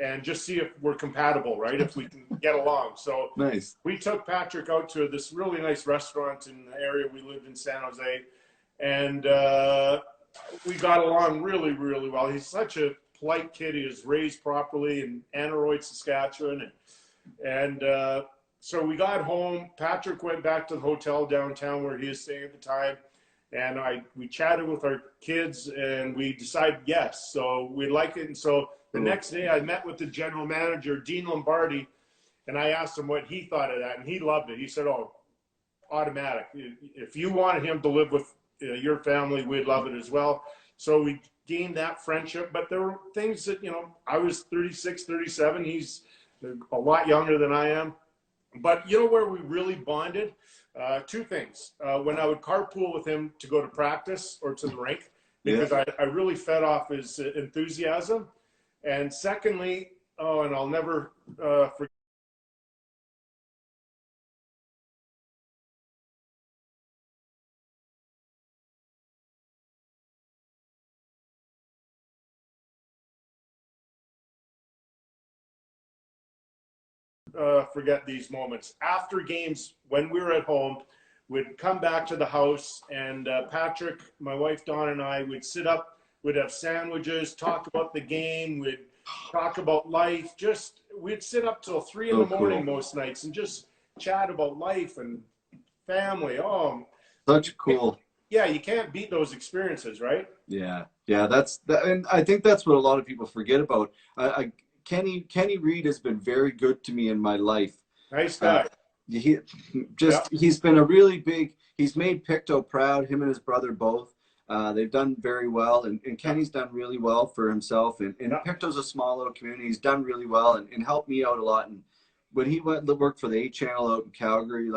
and just see if we're compatible, right? If we can get along. So nice. We took Patrick out to this really nice restaurant in the area we lived in, San Jose, and we got along really, really well. He's such a polite kid. He was raised properly in Aneroid, Saskatchewan, and so we got home. Patrick went back to the hotel downtown where he was staying at the time, and we chatted with our kids, and we decided yes. So we like it, and so the next day I met with the general manager, Dean Lombardi, and I asked him what he thought of that, and he loved it. He said, "Oh, automatic. If you wanted him to live with your family, we'd love it as well." So we gained that friendship, but there were things that, you know, I was 36, 37. He's a lot younger than I am. But you know where we really bonded? Two things. When I would carpool with him to go to practice or to the rink, because I really fed off his enthusiasm. And secondly, and I'll never forget, forget these moments. After games, when we were at home, we'd come back to the house, and Patrick, my wife Dawn, and I would sit up, we'd have sandwiches, talk about the game, we'd talk about life. We'd sit up till 3 in the morning most nights and just chat about life and family. Oh, such cool. Yeah, you can't beat those experiences, right? Yeah, and I think that's what a lot of people forget about. Kenny Reed has been very good to me in my life. Nice guy. He's been a really big. He's made Pictou proud. Him and his brother both. They've done very well, and Kenny's done really well for himself. And Pictou's a small little community. He's done really well and helped me out a lot. And when he went to work for the A Channel out in Calgary,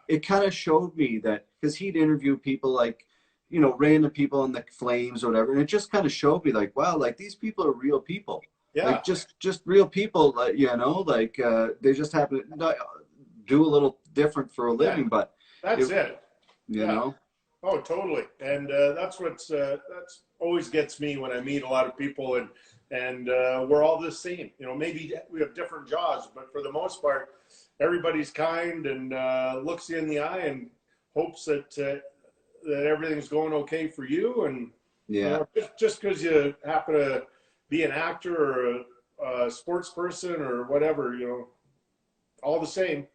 it kind of showed me that, because he'd interview people like, you know, random people in the Flames or whatever, and it just kind of showed me like, wow, like these people are real people. Yeah. Like just real people, like, you know, like they just happen to do a little different for a living, but that's it. You know? Oh, totally. And that's always gets me when I meet a lot of people, and we're all the same. You know, maybe we have different jobs, but for the most part, everybody's kind and looks you in the eye and hopes that everything's going okay for you. And just because you happen to be an actor or a sports person or whatever, you know, all the same.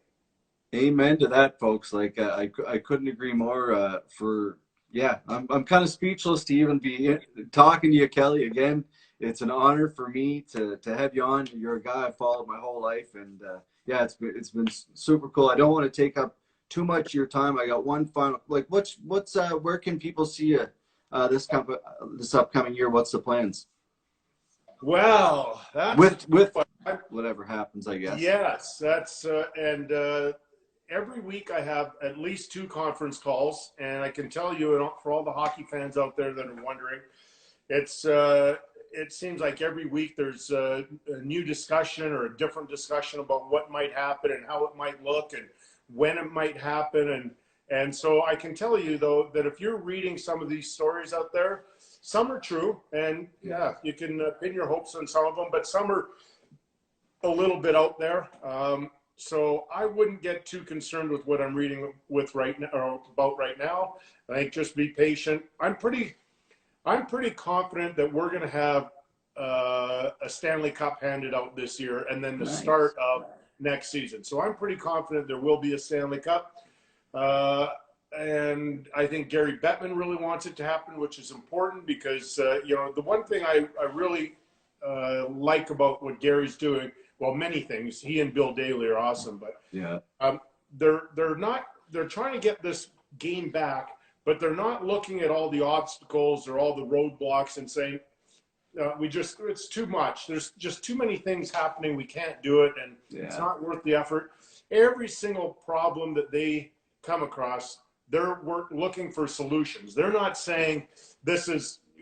Amen to that, folks. Like I couldn't agree more. I'm kind of speechless to even be talking to you, Kelly. Again, it's an honor for me to have you on. You're a guy I've followed my whole life, and it's been super cool. I don't want to take up too much of your time. I got one final, like, where can people see you this upcoming year? What's the plans? Well, that's with whatever happens, I guess. Yes, that's and every week I have at least 2 conference calls, and I can tell you, for all the hockey fans out there that are wondering, it seems like every week there's a new discussion or a different discussion about what might happen and how it might look and when it might happen, and so I can tell you though that if you're reading some of these stories out there, some are true, and you can pin your hopes on some of them, but some are a little bit out there. So I wouldn't get too concerned with what I'm reading about right now. I think just be patient. I'm pretty confident that we're going to have a Stanley Cup handed out this year, and then the start of next season. So I'm pretty confident there will be a Stanley Cup. And I think Gary Bettman really wants it to happen, which is important because, you know, the one thing I really like about what Gary's doing, well, many things, he and Bill Daly are awesome, but they're trying to get this game back, but they're not looking at all the obstacles or all the roadblocks and saying, it's too much. There's just too many things happening. We can't do it, and it's not worth the effort. Every single problem that they come across, they're looking for solutions. They're not saying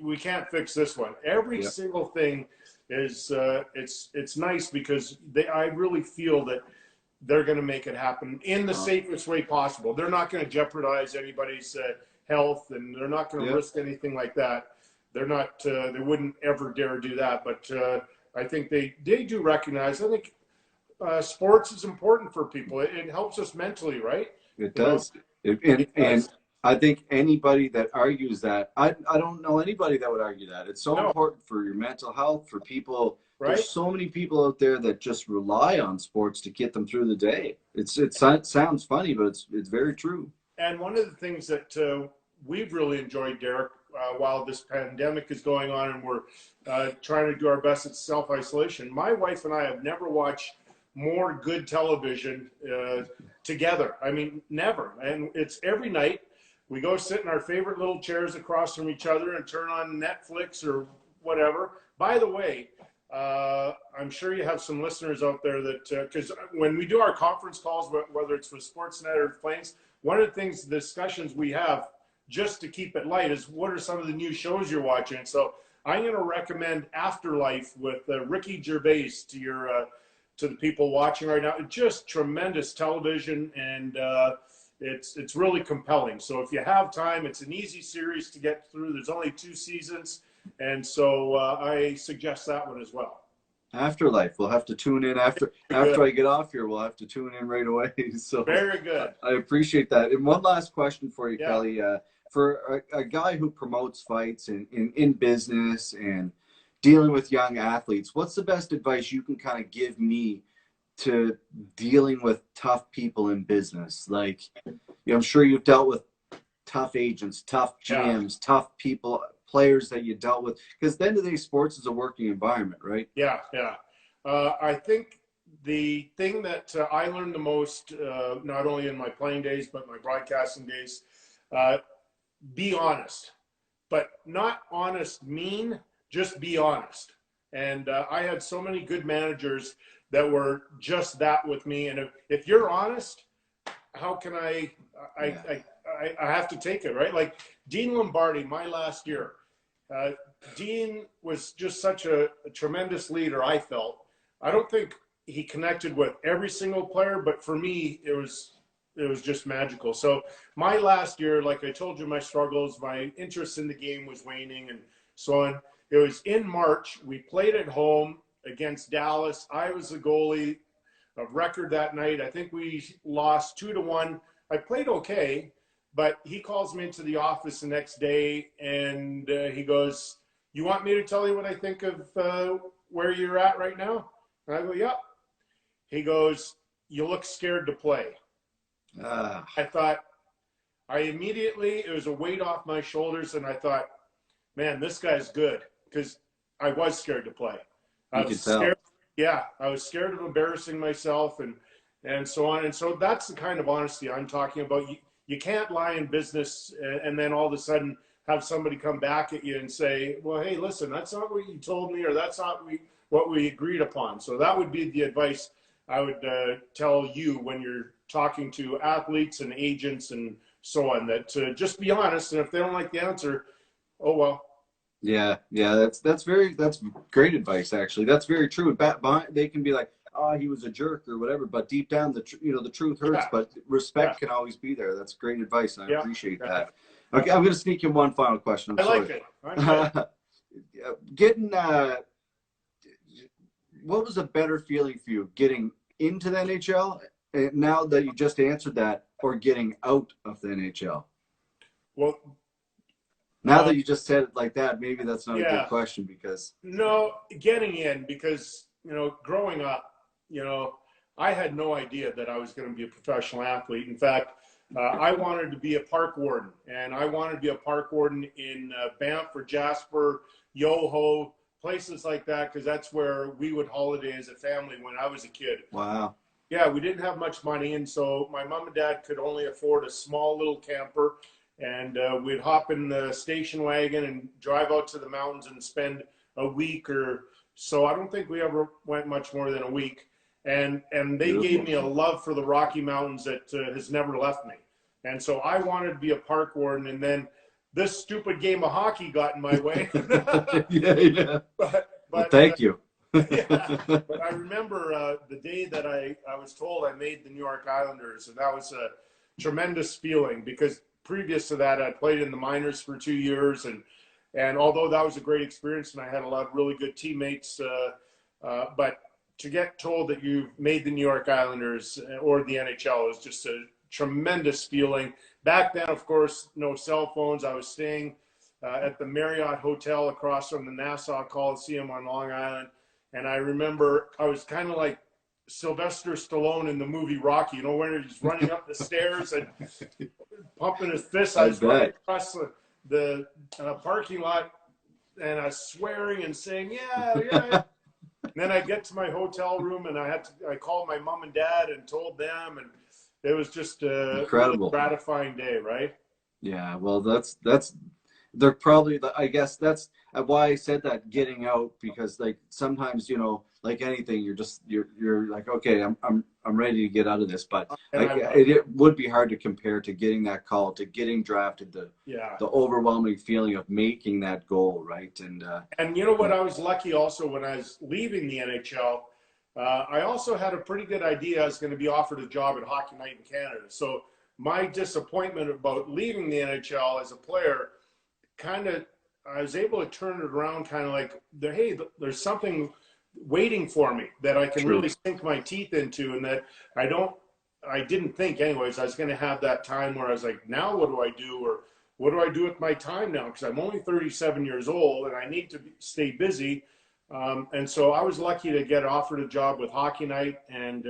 we can't fix this one. Every single thing is it's nice because I really feel that they're going to make it happen in the safest way possible. They're not going to jeopardize anybody's health, and they're not going to risk anything like that. They're not. They wouldn't ever dare do that. But I think they do recognize. I think sports is important for people. It helps us mentally, right? It does. And I think anybody that argues that, I don't know anybody that would argue that. It's so important for your mental health, for people. Right? There's so many people out there that just rely on sports to get them through the day. It sounds funny, but it's very true. And one of the things that we've really enjoyed, Derek, while this pandemic is going on and we're trying to do our best at self-isolation, my wife and I have never watched more good television together. I mean, never. And it's every night. We go sit in our favorite little chairs across from each other and turn on Netflix or whatever. By the way, I'm sure you have some listeners out there that, because when we do our conference calls, whether it's with Sportsnet or Flames, one of the things, the discussions we have, just to keep it light, is what are some of the new shows you're watching? So I'm going to recommend Afterlife with Ricky Gervais to the people watching right now. It's just tremendous television, and it's really compelling. So if you have time, it's an easy series to get through. There's only 2 seasons. And so I suggest that one as well. Afterlife. We'll have to tune in after I get off here. We'll have to tune in right away. So very good. I appreciate that. And one last question for you, Kelly. For a guy who promotes fights in business and dealing with young athletes, what's the best advice you can kind of give me to dealing with tough people in business? Like, I'm sure you've dealt with tough agents, tough GMs, tough people, players that you dealt with, because at the end of the day, sports is a working environment, right? Yeah. I think the thing that I learned the most, not only in my playing days, but my broadcasting days, be honest, but not honest mean, just be honest. And I had so many good managers that were just that with me. And if you're honest, how can I have to take it, right? Like Dean Lombardi, my last year, Dean was just such a tremendous leader, I felt. I don't think he connected with every single player, but for me, it was just magical. So my last year, like I told you, my struggles, my interest in the game was waning and so on. It was in March. We played at home against Dallas. I was the goalie of record that night. I think we lost 2-1. I played okay, but he calls me into the office the next day and he goes, "You want me to tell you what I think of where you're at right now?" And I go, "Yep." He goes, "You look scared to play." I thought, it was a weight off my shoulders, and I thought, man, this guy's good, because I was scared to play. I was scared. Yeah, I was scared of embarrassing myself and so on. And so that's the kind of honesty I'm talking about. You can't lie in business and then all of a sudden have somebody come back at you and say, well, hey, listen, that's not what you told me, or that's not what we agreed upon. So that would be the advice I would tell you when you're talking to athletes and agents and so on, that just be honest. And if they don't like the answer, oh, well. Yeah. That's great advice, actually. That's very true. They can be like, oh, he was a jerk or whatever, but deep down, the truth hurts, but respect can always be there. That's great advice, and I appreciate that. Okay, I'm going to sneak in one final question. I like it. What was a better feeling for you, getting into the NHL, now that you just answered that, or getting out of the NHL? Well, now that you just said it like that, maybe that's not a good question, because no, getting in, because growing up, I had no idea that I was going to be a professional athlete. In fact, I wanted to be a park warden, and I wanted to be a park warden in Banff or Jasper, Yoho, places like that, because that's where we would holiday as a family when I was a kid. Wow. Yeah, we didn't have much money, and so my mom and dad could only afford a small little camper, and we'd hop in the station wagon and drive out to the mountains and spend a week or so. I don't think we ever went much more than a week. And they gave me a love for the Rocky Mountains that has never left me. And so I wanted to be a park warden, and then this stupid game of hockey got in my way. Yeah. Well, But thank you. yeah, but I remember the day that I was told I made the New York Islanders, and that was a tremendous feeling because previous to that, I played in the minors for 2 years, and although that was a great experience and I had a lot of really good teammates, but to get told that you've made the New York Islanders or the NHL is just a tremendous feeling. Back then, of course, no cell phones. I was staying at the Marriott Hotel across from the Nassau Coliseum on Long Island. And I remember I was kind of like Sylvester Stallone in the movie Rocky, you know, when he's running up the stairs and pumping his fists. I was running across the parking lot and I was swearing and saying, yeah, yeah. And then I get to my hotel room and I called my mom and dad and told them, and it was just a incredible, really gratifying day, right? Yeah, well, they're probably, I guess that's why I said that, getting out, because like sometimes, you know, like anything, you're like, okay, I'm ready to get out of this, but it would be hard to compare to getting that call, to getting drafted, the overwhelming feeling of making that goal, right? And you know what, I was lucky also when I was leaving the NHL. I also had a pretty good idea I was going to be offered a job at Hockey Night in Canada. So my disappointment about leaving the NHL as a player, I was able to turn it around, kind of like, hey, there's something waiting for me that I can really sink my teeth into, and that I didn't think anyways I was going to have that time where I was like, now what do I do, or what do I do with my time now, because I'm only 37 years old and I need to stay busy. And so I was lucky to get offered a job with Hockey Night, and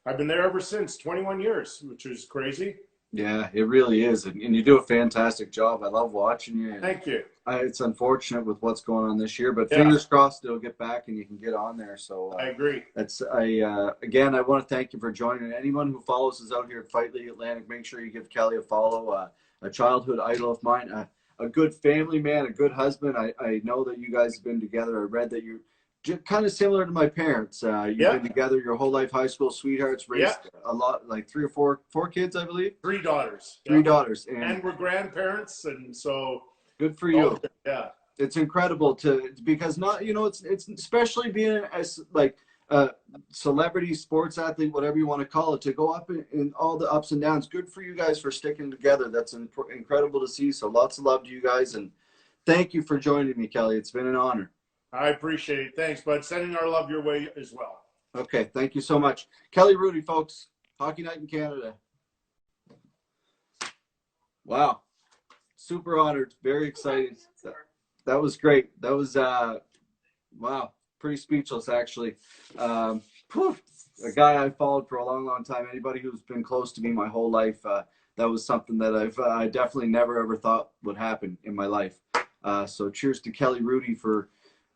I've been there ever since, 21 years, which is crazy. Yeah, it really is. And you do a fantastic job. I love watching you. Thank you. It's unfortunate with what's going on this year, but fingers crossed it'll get back and you can get on there. So I agree. Again, I want to thank you for joining. Anyone who follows us out here at Fight League Atlantic, make sure you give Kelly a follow. A childhood idol of mine, a good family man, a good husband. I know that you guys have been together. I read that you're kind of similar to my parents. You've been together your whole life, high school sweethearts, raised a lot, like 3 or 4 kids, I believe. 3 daughters. 3 daughters. And we're grandparents, and so. Good for you. Yeah. It's incredible because not, you know, it's especially being as like a celebrity sports athlete, whatever you want to call it, to go up in all the ups and downs. Good for you guys for sticking together. That's incredible to see. So lots of love to you guys, and thank you for joining me, Kelly. It's been an honor. I appreciate it. Thanks, bud. Sending our love your way as well. Okay, thank you so much. Kelly Hrudey, folks. Hockey Night in Canada. Wow. Super honored. Very excited. That was great. That was, wow, pretty speechless, actually. A guy I followed for a long, long time. Anybody who's been close to me my whole life, that was something that I definitely never, ever thought would happen in my life. So cheers to Kelly Hrudey for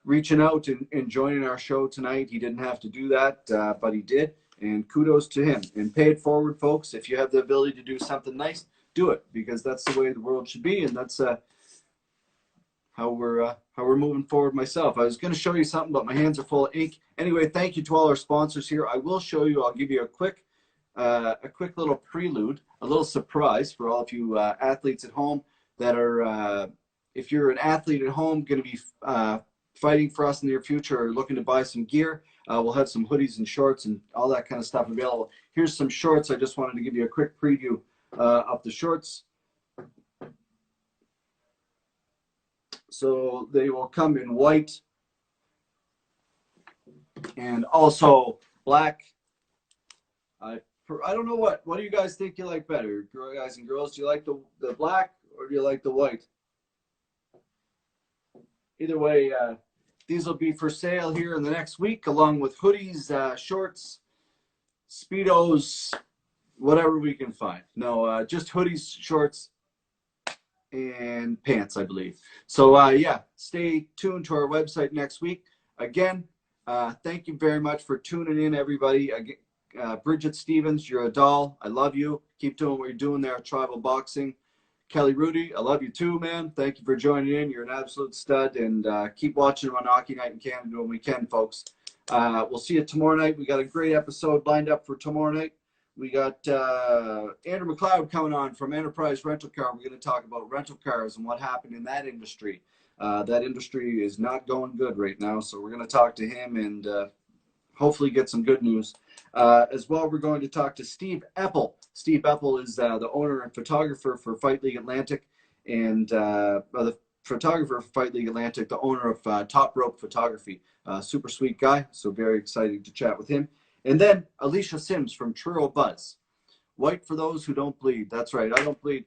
reaching out and joining our show tonight. He didn't have to do that, but he did. And kudos to him. And pay it forward, folks. If you have the ability to do something nice, do it, because that's the way the world should be, and that's how we're moving forward. Myself, I was going to show you something, but my hands are full of ink. Anyway, thank you to all our sponsors here. I will show you. I'll give you a quick little prelude, a little surprise for all of you athletes at home that are. If you're an athlete at home, going to be fighting for us in the near future, or looking to buy some gear, we'll have some hoodies and shorts and all that kind of stuff available. Here's some shorts. I just wanted to give you a quick preview of the shorts. So they will come in white and also black. I don't know what do you guys think you like better, guys and girls? Do you like the black or do you like the white? Either way, these will be for sale here in the next week, along with hoodies, shorts, Speedos, whatever we can find. No, just hoodies, shorts, and pants, I believe. So, yeah, stay tuned to our website next week. Again, thank you very much for tuning in, everybody. Bridget Stevens, you're a doll. I love you. Keep doing what you're doing there at Tribal Boxing. Kelly Hrudey, I love you too, man. Thank you for joining in. You're an absolute stud, and keep watching on Hockey Night in Canada when we can, folks. We'll see you tomorrow night. We got a great episode lined up for tomorrow night. We got Andrew McLeod coming on from Enterprise Rental Car. We're going to talk about rental cars and what happened in that industry. That industry is not going good right now. So we're going to talk to him and hopefully get some good news. As well, we're going to talk to Steve Epple. Steve Epple is the owner and photographer for Fight League Atlantic, and the photographer for Fight League Atlantic, the owner of Top Rope Photography. Super sweet guy, so very excited to chat with him. And then Alicia Sims from Truro Buzz. White for those who don't bleed. That's right, I don't bleed.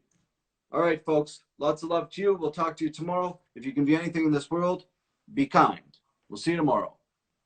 All right, folks, lots of love to you. We'll talk to you tomorrow. If you can be anything in this world, be kind. We'll see you tomorrow.